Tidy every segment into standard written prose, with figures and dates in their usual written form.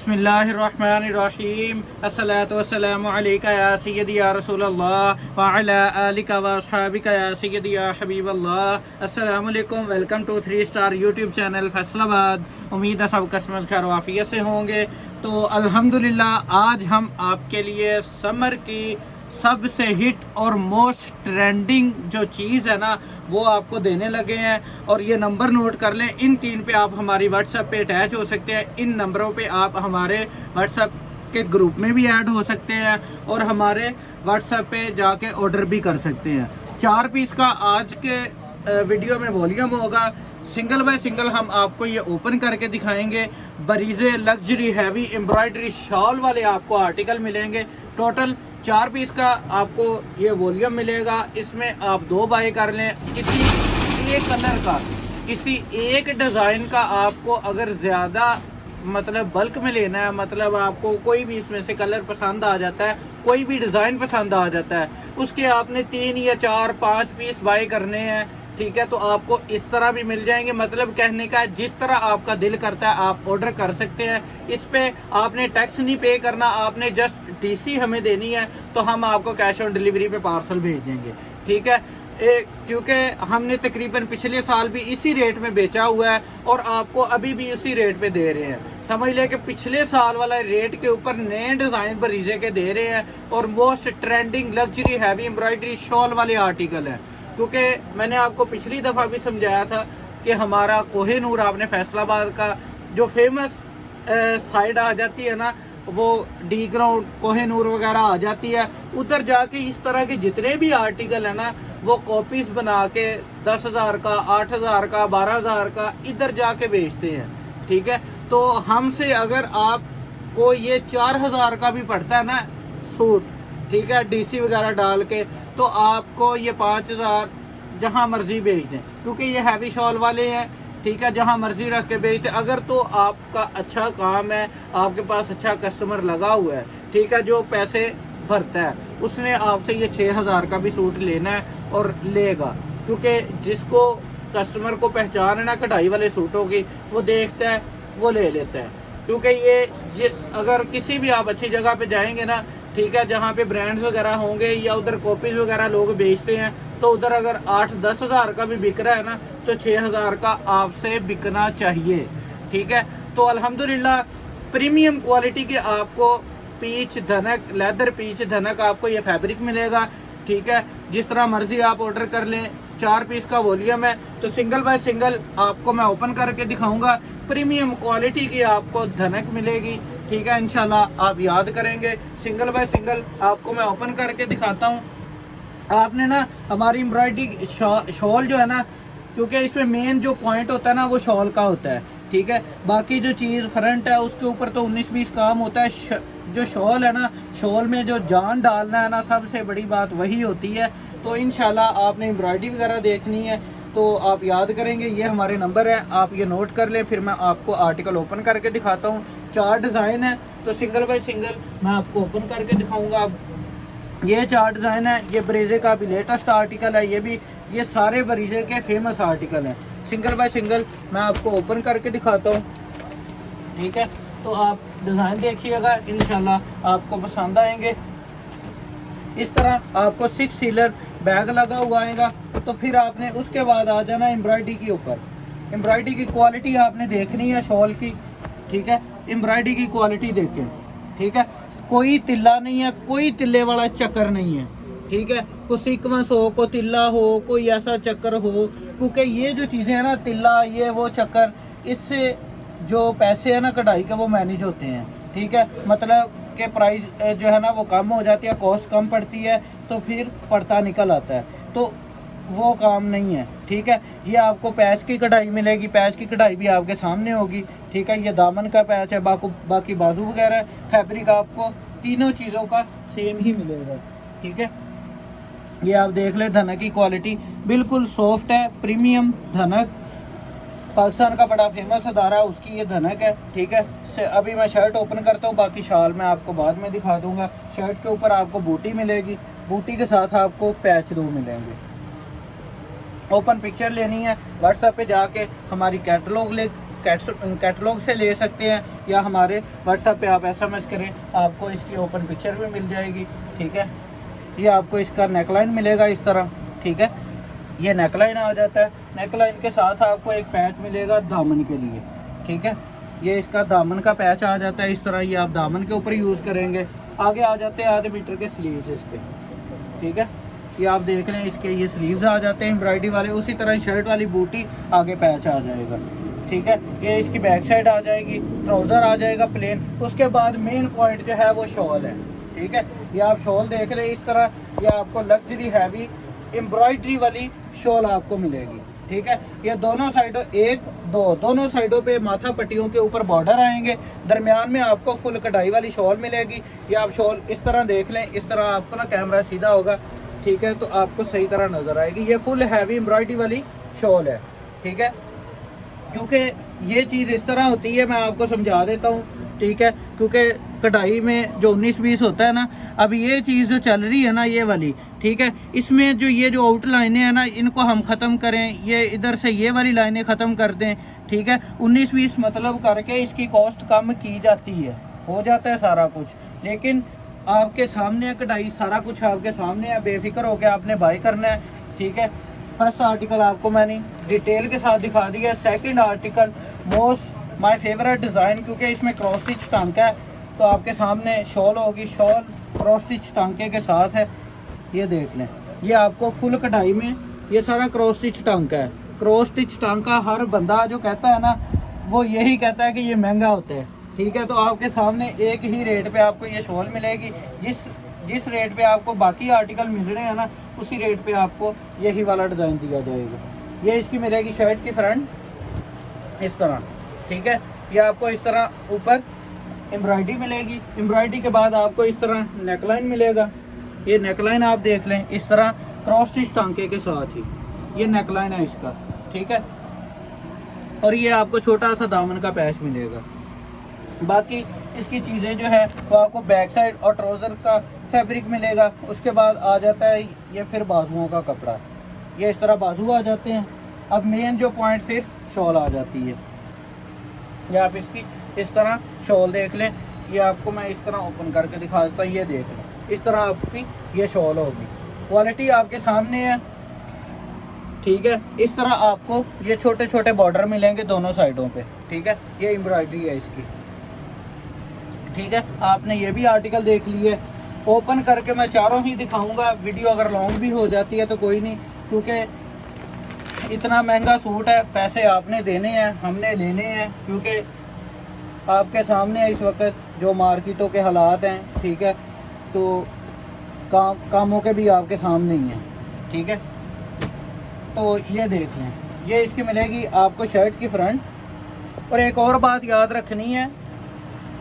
बिस्मिल्लाहिर्रहमानिर्रहीम अस्सलातु वस्सलामु अलैका या सय्यदी या रसूलल्लाह व अला आलिका व अस्हाबिका या सय्यदी या हबीबल्लाह। अस्सलामु अलैकुम। Welcome to 3 star YouTube channel Faisalabad. उम्मीद है सब कस्टमर्स खैर वाफियत से होंगे। तो अल्हम्दुलिल्लाह आज हम आपके लिए समर की सबसे हिट और मोस्ट ट्रेंडिंग जो चीज़ है ना वो आपको देने लगे हैं। और ये नंबर नोट कर लें, इन 3 पे आप हमारी व्हाट्सएप पे अटैच हो सकते हैं। इन नंबरों पे आप हमारे व्हाट्सएप के ग्रुप में भी ऐड हो सकते हैं और हमारे व्हाट्सएप पे जाके ऑर्डर भी कर सकते हैं। 4 पीस का आज के वीडियो में वॉल्यूम होगा। सिंगल बाय सिंगल हम आपको ये ओपन करके दिखाएंगे। बरीजे लग्जरी हैवी एम्ब्रॉयडरी शॉल वाले आपको आर्टिकल मिलेंगे। टोटल 4 पीस का आपको ये वॉल्यूम मिलेगा। इसमें आप 2 बाय कर लें। किसी एक कलर का, किसी एक डिज़ाइन का आपको अगर ज़्यादा मतलब बल्क में लेना है, मतलब आपको कोई भी इसमें से कलर पसंद आ जाता है, कोई भी डिज़ाइन पसंद आ जाता है, उसके आपने 3 या 4 5 पीस बाय करने हैं, ठीक है। तो आपको इस तरह भी मिल जाएंगे। मतलब कहने का जिस तरह आपका दिल करता है आप ऑर्डर कर सकते हैं। इस पे आपने टैक्स नहीं पे करना, आपने जस्ट डीसी हमें देनी है तो हम आपको कैश ऑन डिलीवरी पे पार्सल भेज देंगे, ठीक है। क्योंकि हमने तकरीबन पिछले साल भी इसी रेट में बेचा हुआ है और आपको अभी भी इसी रेट पे दे रहे हैं। समझ लें कि पिछले साल वाला रेट के ऊपर नए डिज़ाइन बरीजे के दे रहे हैं और most trending luxury heavy embroidery shawl वाले आर्टिकल हैं। क्योंकि मैंने आपको पिछली दफ़ा भी समझाया था कि हमारा कोहिनूर आपने फैसलाबाद का जो फेमस साइड आ जाती है ना, वो डी ग्राउंड कोहिनूर वगैरह आ जाती है, उधर जाके इस तरह के जितने भी आर्टिकल है ना वो कॉपीज़ बना के 10,000 का, 8,000 का, 12,000 का इधर जाके बेचते हैं, ठीक है। तो हमसे अगर आपको ये 4,000 का भी पड़ता है ना सूट, ठीक है, डीसी वगैरह डाल के, तो आपको ये 5,000 जहाँ मर्जी बेच दें, क्योंकि ये हैवी शॉल वाले हैं, ठीक है, जहाँ मर्जी रख के बेच दें। अगर तो आपका अच्छा काम है, आपके पास अच्छा कस्टमर लगा हुआ है, ठीक है, जो पैसे भरता है, उसने आपसे ये 6,000 का भी सूट लेना है और लेगा। क्योंकि जिसको कस्टमर को पहचान है ना कढ़ाई वाले सूटों की, वो देखता है वो ले लेता है। क्योंकि ये अगर किसी भी आप अच्छी जगह पे जाएंगे ना, ठीक है, जहाँ पे ब्रांड्स वगैरह होंगे या उधर कॉपीज वगैरह लोग बेचते हैं, तो उधर अगर 8-10 हज़ार का भी बिक रहा है ना तो 6,000 का आपसे बिकना चाहिए, ठीक है। तो अल्हम्दुलिल्लाह प्रीमियम क्वालिटी के आपको पीच धनक, लेदर पीच धनक आपको ये फैब्रिक मिलेगा, ठीक है। जिस तरह मर्जी आप ऑर्डर कर लें। 4 पीस का वॉल्यूम है तो सिंगल बाय सिंगल आपको मैं ओपन करके दिखाऊंगा। प्रीमियम क्वालिटी की आपको धनक मिलेगी, ठीक है, इंशाल्लाह आप याद करेंगे। सिंगल बाय सिंगल आपको मैं ओपन करके दिखाता हूँ। आपने ना हमारी एम्ब्रॉयडरी शॉल जो है ना, क्योंकि इसमें मेन जो पॉइंट होता है ना वो शॉल का होता है, ठीक है। बाकी जो चीज़ फ्रंट है उसके ऊपर तो 19-20 काम होता है। जो शॉल है ना, शॉल में जो जान डालना है ना, सबसे बड़ी बात वही होती है। तो इंशाल्लाह आपने एम्ब्रॉयडरी वगैरह देखनी है तो आप याद करेंगे, ये हमारे नंबर है, आप ये नोट कर लें। फिर मैं आपको आर्टिकल ओपन करके दिखाता हूँ। 4 डिज़ाइन है तो सिंगल बाय सिंगल मैं आपको ओपन करके दिखाऊँगा। ये 4 डिज़ाइन है। ये बरीजे का भी लेटेस्ट आर्टिकल है, ये सारे बरीजे के फेमस आर्टिकल हैं। सिंगल बाय सिंगल मैं आपको ओपन करके दिखाता हूँ, ठीक है। तो आप डिज़ाइन देखिएगा, इंशाल्लाह आपको पसंद आएंगे। इस तरह आपको 6 सीलर बैग लगा हुआ आएगा। तो फिर आपने उसके बाद आ जाना एम्ब्रॉयडरी के ऊपर। एम्ब्रॉयडरी की क्वालिटी आपने देखनी है शॉल की, ठीक है। एम्ब्रॉयडरी की क्वालिटी देखें, ठीक है, कोई तिल्ला नहीं है, कोई तिल्ले वाला चक्कर नहीं है, ठीक है। कोई सीक्वेंस हो, कोई तिल्ला हो, कोई ऐसा चक्कर हो, क्योंकि ये जो चीज़ें हैं ना, तिल्ला ये वो चक्कर, इससे जो पैसे हैं ना कढ़ाई के वो मैनेज होते हैं, ठीक है। मतलब के प्राइस जो है ना वो कम हो जाती है, कॉस्ट कम पड़ती है, तो फिर पड़ता निकल आता है, तो वो काम नहीं है, ठीक है। ये आपको पैच की कढ़ाई मिलेगी, पैच की कढ़ाई भी आपके सामने होगी, ठीक है। ये दामन का पैच है, बाकी बाजू वगैरह फैब्रिक आपको तीनों चीज़ों का सेम ही मिलेगा, ठीक है। ये आप देख ले, धनक की क्वालिटी बिल्कुल सॉफ्ट है, प्रीमियम धनक, पाकिस्तान का बड़ा फेमस अदारा है उसकी ये धनक है, ठीक है। अभी मैं शर्ट ओपन करता हूँ, बाकी शाल मैं आपको बाद में दिखा दूंगा। शर्ट के ऊपर आपको बूटी मिलेगी, बूटी के साथ आपको पैच 2 मिलेंगे। ओपन पिक्चर लेनी है, व्हाट्सएप पे जाके हमारी कैटलॉग लिंक कैटलॉग से ले सकते हैं, या हमारे व्हाट्सएप पे आप SMS करें, आपको इसकी ओपन पिक्चर भी मिल जाएगी। ठीक है, ये आपको इसका नेकलाइन मिलेगा इस तरह। ठीक है, ये नेकलाइन आ जाता है। नेकलाइन के साथ आपको एक पैच मिलेगा दामन के लिए। ठीक है, ये इसका दामन का पैच आ जाता है इस तरह, ये आप दामन के ऊपर यूज़ करेंगे। आगे आ जाते हैं आधे मीटर के स्लीव्स इसके। ठीक है, ये आप देख रहे हैं इसके ये स्लीव्स आ जाते हैं एम्ब्रॉयडरी वाले। उसी तरह शर्ट वाली बूटी आगे पैच आ जाएगा। ठीक है, ये इसकी बैक साइड आ जाएगी। ट्राउज़र आ जाएगा प्लेन। उसके बाद मेन पॉइंट जो है वो शॉल है। ठीक है, ये आप शॉल देख रहे हैं इस तरह, ये आपको लग्जरी हैवी एम्ब्रॉयडरी वाली शॉल आपको मिलेगी। ठीक है, ये दोनों साइडों दोनों साइडों पे माथा पट्टियों के ऊपर बॉर्डर आएंगे। दरमियान में आपको फुल कढ़ाई वाली शॉल मिलेगी। ये आप शॉल इस तरह देख लें, इस तरह आपको ना कैमरा सीधा होगा। ठीक है, तो आपको सही तरह नज़र आएगी। ये फुल हैवी एम्ब्रॉयडरी वाली शॉल है। ठीक है, क्योंकि ये चीज़ इस तरह होती है, मैं आपको समझा देता हूँ। ठीक है, क्योंकि कढ़ाई में जो 19-20 होता है ना, अब ये चीज़ जो चल रही है ना ये वाली, ठीक है, इसमें जो ये जो आउट लाइनें हैं ना, इनको हम ख़त्म करें, ये इधर से ये वाली लाइनें ख़त्म कर दें। ठीक है, 19-20 मतलब करके इसकी कॉस्ट कम की जाती है, हो जाता है सारा कुछ। लेकिन आपके सामने कढ़ाई, सारा कुछ आपके सामने है, बेफिक्र होकर आपने बाय करना है। ठीक है, फर्स्ट आर्टिकल आपको मैंने डिटेल के साथ दिखा दिया। Second article most my favourite design, क्योंकि इसमें क्रॉस स्टिच टांका है, तो आपके सामने शॉल होगी। शॉल क्रॉस स्टिच टांके के साथ है। ये देख लें, ये आपको फुल कढ़ाई में ये सारा क्रॉस स्टिच टांका है। क्रॉस स्टिच टांका हर बंदा जो कहता है ना, वो यही कहता है कि ये महंगा होता है। ठीक है, तो आपके सामने एक ही रेट पे आपको ये शॉल मिलेगी। जिस रेट पे आपको बाकी आर्टिकल मिल रहे हैं ना, उसी रेट पे आपको यही वाला डिज़ाइन दिया जाएगा। ये इसकी मिलेगी शर्ट की फ्रंट इस तरह। ठीक है, ये आपको इस तरह ऊपर एम्ब्रॉयडरी मिलेगी। एम्ब्रॉयडरी के बाद आपको इस तरह नेकलाइन मिलेगा। ये नेकलाइन आप देख लें इस तरह क्रॉस स्टिच टांके के साथ ही ये नेकलाइन है इसका। ठीक है, और ये आपको छोटा सा दामन का पैच मिलेगा। बाकी इसकी चीज़ें जो है वो आपको बैक साइड और ट्राउज़र का फैब्रिक मिलेगा। उसके बाद आ जाता है ये फिर बाजुओं का कपड़ा, ये इस तरह बाजू आ जाते हैं। अब मेन जो पॉइंट फिर शॉल आ जाती है। ये आप इसकी इस तरह शॉल देख लें, ये आपको मैं इस तरह ओपन करके दिखा देता हूँ। ये देख लें, इस तरह आपकी ये शॉल होगी। क्वालिटी आपके सामने है। ठीक है, इस तरह आपको ये छोटे छोटे बॉर्डर मिलेंगे दोनों साइडों पे। ठीक है, ये एम्ब्रॉयडरी है इसकी। ठीक है, आपने ये भी आर्टिकल देख लिए। ओपन करके मैं चारों ही दिखाऊंगा। वीडियो अगर लॉन्ग भी हो जाती है तो कोई नहीं, क्योंकि इतना महंगा सूट है, पैसे आपने देने हैं, हमने लेने हैं। क्योंकि आपके सामने इस वक्त जो मार्केटों के हालात हैं, ठीक है, तो कामों के भी आपके सामने ही हैं। ठीक है, तो ये देख लें, ये इसकी मिलेगी आपको शर्ट की फ्रंट। और एक और बात याद रखनी है,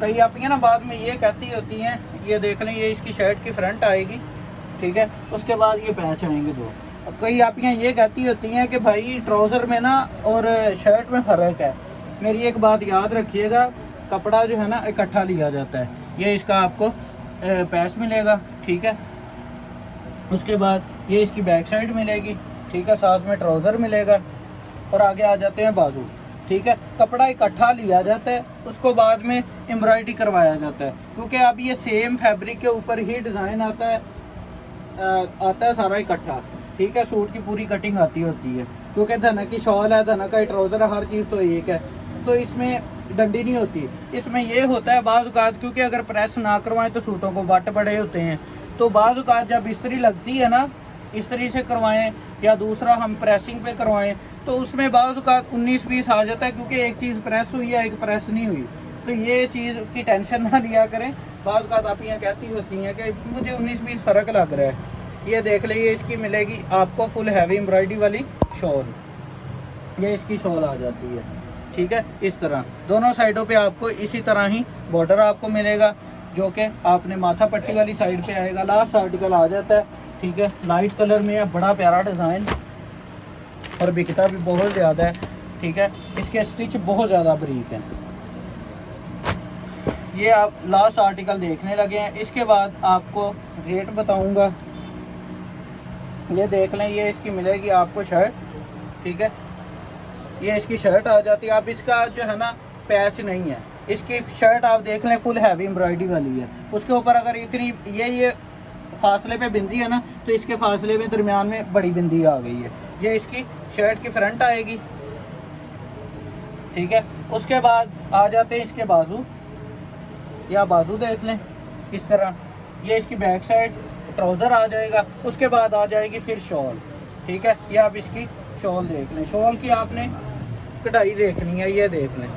कई आप ना बाद में ये कहती होती हैं, ये देख लें, ये इसकी शर्ट की फ्रंट आएगी। ठीक है, उसके बाद ये पैच आएंगे दो। कई आप ये कहती होती हैं कि भाई ट्राउज़र में ना और शर्ट में फ़र्क है। मेरी एक बात याद रखिएगा, कपड़ा जो है ना इकट्ठा लिया जाता है। ये इसका आपको पैच मिलेगा। ठीक है, उसके बाद ये इसकी बैक साइड मिलेगी। ठीक है, साथ में ट्राउज़र मिलेगा और आगे आ जाते हैं बाजू। ठीक है, कपड़ा इकट्ठा लिया जाता है, उसको बाद में एम्ब्रॉयडरी करवाया जाता है। क्योंकि अब ये सेम फैब्रिक के ऊपर ही डिज़ाइन आता है सारा इकट्ठा। ठीक है, सूट की पूरी कटिंग आती होती है। क्योंकि धनक की शॉल है, धनक का ट्राउज़र है, हर चीज़ तो एक है, तो इसमें डंडी नहीं होती। इसमें ये होता है बाज़ औक़ात, क्योंकि अगर प्रेस ना करवाएं तो सूटों को बट बड़े होते हैं। तो बाज़ औक़ात जब इस्त्री लगती है ना, इस्त्री से करवाएं या दूसरा हम प्रेसिंग पे करवाएं, तो उसमें बाज़ औक़ात 19-20 आ जाता है। क्योंकि एक चीज़ प्रेस हुई है, एक प्रेस नहीं हुई। तो ये चीज़ की टेंशन ना लिया करें। बाज़ औक़ात आप यहाँ कहती होती हैं कि मुझे 19-20 फ़र्क लग रहा है। ये देख लीजिए, इसकी मिलेगी आपको फुल हैवी एम्ब्रॉयडरी वाली शॉल। ये इसकी शॉल आ जाती है। ठीक है, इस तरह दोनों साइडों पे आपको इसी तरह ही बॉर्डर आपको मिलेगा, जो कि आपने माथा पट्टी वाली साइड पे आएगा। लास्ट आर्टिकल आ जाता है। ठीक है, लाइट कलर में है, बड़ा प्यारा डिज़ाइन और बिकता भी बहुत ज़्यादा है। ठीक है, इसके स्टिच बहुत ज़्यादा बारीक हैं। ये आप लास्ट आर्टिकल देखने लगे हैं। इसके बाद आपको रेट बताऊंगा। ये देख लें, ये इसकी मिलेगी आपको शर्ट। ठीक है, ये इसकी शर्ट आ जाती है। अब इसका जो है ना पैच नहीं है, इसकी शर्ट आप देख लें फुल हैवी एम्ब्रॉयडरी वाली है। उसके ऊपर अगर इतनी ये फासले पे बिंदी है ना, तो इसके फासले में दरमियान में बड़ी बिंदी आ गई है। ये इसकी शर्ट की फ्रंट आएगी, ठीक है। उसके बाद आ जाते हैं इसके बाजू, या बाजू देख लें इस तरह। ये इसकी बैक साइड ट्राउज़र आ जाएगा। उसके बाद आ जाएगी फिर शॉल, ठीक है। ये आप इसकी शॉल देख लें। शॉल की आपने कढ़ाई देखनी है, ये देख लें।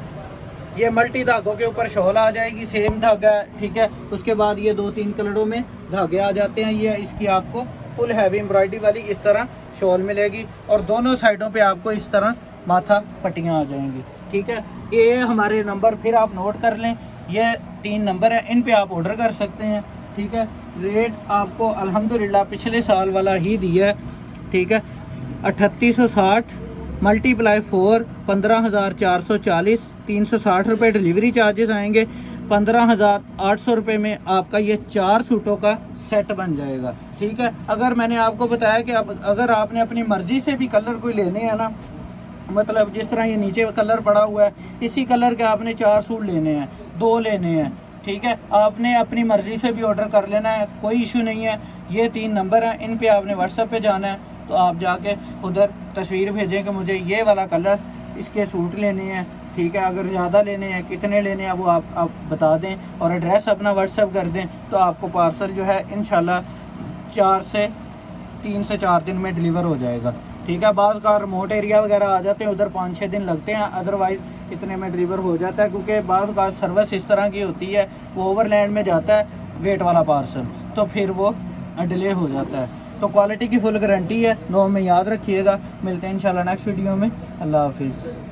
ये मल्टी धागों के ऊपर शॉल आ जाएगी, सेम धागा, ठीक है। उसके बाद ये 2-3 कलरों में धागे आ जाते हैं। ये इसकी आपको फुल हैवी एम्ब्रॉयडरी वाली इस तरह शॉल मिलेगी, और दोनों साइडों पे आपको इस तरह माथा पट्टियाँ आ जाएंगी, ठीक है। ये हमारे नंबर फिर आप नोट कर लें, ये 3 नंबर है, इन पे आप ऑर्डर कर सकते हैं, ठीक है। रेट आपको अल्हम्दुलिल्लाह पिछले साल वाला ही दिया है, ठीक है। 3860 मल्टीप्लाई 4 15,440, 360 रुपये डिलीवरी चार्जेस आएंगे। 15,800 रुपये में आपका ये 4 सूटों का सेट बन जाएगा, ठीक है। अगर मैंने आपको बताया कि अगर आपने अपनी मर्ज़ी से भी कलर कोई लेने हैं ना, मतलब जिस तरह ये नीचे कलर पड़ा हुआ है, इसी कलर के आपने 4 सूट लेने हैं, 2 लेने हैं, ठीक है। आपने अपनी मर्ज़ी से भी ऑर्डर कर लेना है, कोई इशू नहीं है। ये 3 नंबर हैं, इन पे आपने व्हाट्सएप पे जाना है, तो आप जाके उधर तस्वीर भेजें कि मुझे ये वाला कलर इसके सूट लेने हैं, ठीक है। अगर ज़्यादा लेने हैं, कितने लेने हैं, वो आप बता दें, और एड्रेस अपना व्हाट्सएप कर दें, तो आपको पार्सल जो है इंशाल्लाह 3 से 4 दिन में डिलीवर हो जाएगा, ठीक है। बाज़ का रिमोट एरिया वगैरह आ जाते हैं, उधर 5-6 दिन लगते हैं, अदरवाइज़ इतने में डिलीवर हो जाता है, क्योंकि बाज़ का सर्विस इस तरह की होती है, वो ओवरलैंड में जाता है वेट वाला पार्सल, तो फिर वो डिले हो जाता है। तो क्वालिटी की फुल गारंटी है, दो में याद रखिएगा। मिलते हैं इंशाल्लाह नेक्स्ट वीडियो में। अल्लाह हाफिज़।